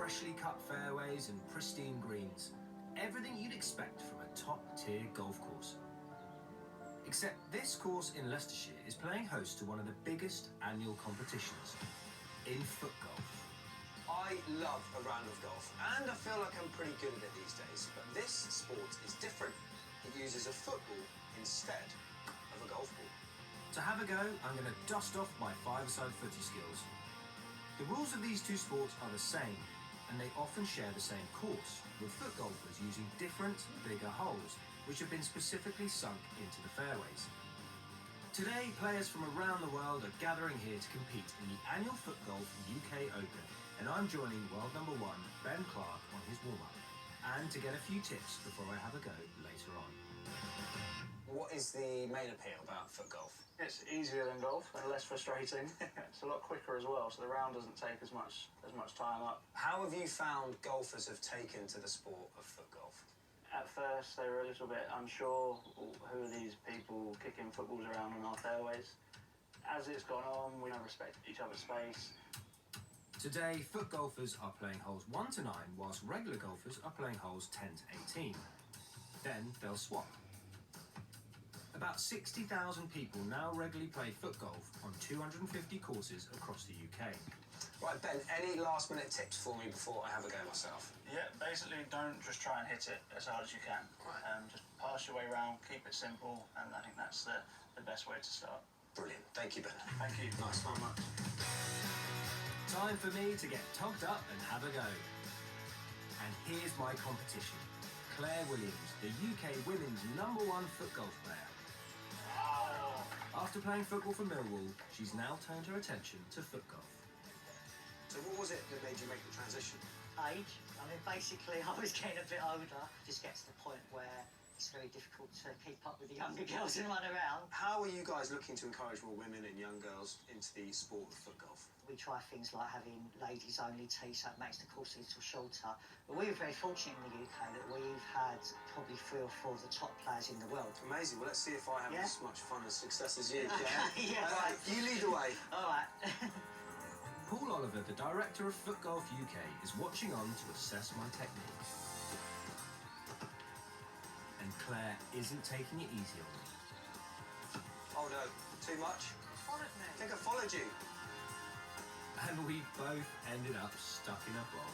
freshly cut fairways and pristine greens. Everything you'd expect from a top-tier golf course. Except this course in Leicestershire is playing host to one of the biggest annual competitions, in Footgolf. I love a round of golf, and I feel like I'm pretty good at it these days, but this sport is different. It uses a football instead of a golf ball. To have a go, I'm going to dust off my five-a-side footy skills. The rules of these two sports are the same, and they often share the same course, with foot golfers using different, bigger holes, which have been specifically sunk into the fairways. Today, players from around the world are gathering here to compete in the annual Footgolf UK Open, and I'm joining world number one, Ben Clark, on his warm-up, and to get a few tips before I have a go later on. What is the main appeal about foot golf? It's easier than golf and less frustrating. It's a lot quicker as well, so the round doesn't take as much time up. How have you found golfers have taken to the sport of foot golf? At first, they were a little bit unsure, who are these people kicking footballs around on our fairways. As it's gone on, we now respect each other's space. Today, foot golfers are playing holes 1 to 9, whilst regular golfers are playing holes 10 to 18. Then they'll swap. About 60,000 people now regularly play foot golf on 250 courses across the UK. Right, Ben, any last-minute tips for me before I have a go myself? Yeah, basically don't just try and hit it as hard as you can. Right. Just pass your way around, keep it simple, and I think that's the best way to start. Brilliant. Thank you, Ben. Thank you. Nice one, much. Time for me to get togged up and have a go. And here's my competition. Claire Williams, the UK women's #1 foot golf player. After playing football for Millwall, she's now turned her attention to foot golf. So what was it that made you make the transition? Age. I mean, basically, I was getting a bit older. Just gets to the point where it's very difficult to keep up with the younger girls and run around. How are you guys looking to encourage more women and young girls into the sport of foot golf? We try things like having ladies-only tees, so it makes the course a little shorter. But we were very fortunate in the UK that we've had probably 3 or 4 of the top players in the world. Amazing. Well, let's see if I have as much fun and success as you. Okay, yeah, right. You lead the way. All right. Paul Oliver, the director of Footgolf UK, is watching on to assess my technique. And Claire isn't taking it easy on me. Oh no, too much? Followed me. I think I followed you. And we both ended up stuck in a bog.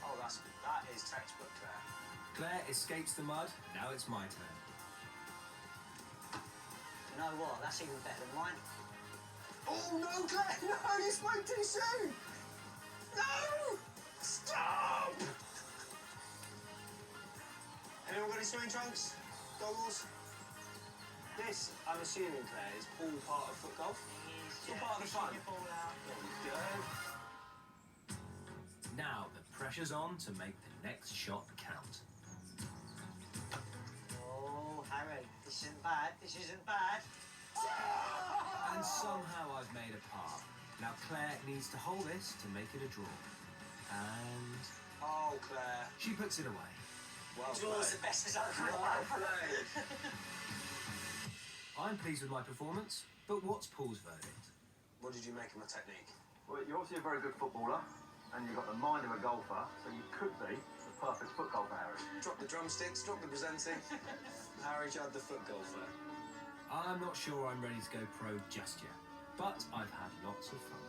Oh, that is textbook, Claire. Claire escapes the mud, now it's my turn. You know what? That's even better than mine. Oh no, Claire! No, you spoke too soon! No! Stop! Anyone got any swimming trunks? Goggles? This, I'm assuming, Claire, is all part of foot golf? It's all part of the fun. Your ball out. There we go. Now the pressure's on to make the next shot count. Oh, Harry, this isn't bad. This isn't bad. And somehow I've made a par. Now Claire needs to hold this to make it a draw. And Oh, Claire. she puts it away. Well Draw's the played. best as over. Well played. I'm pleased with my performance, but what's Paul's verdict? What did you make of my technique? Well, you're obviously a very good footballer, and you've got the mind of a golfer, so you could be the perfect foot golfer, Harry. Drop the drumsticks, drop the presenting. Harry Judd, the foot golfer. I'm not sure I'm ready to go pro just yet, but I've had lots of fun.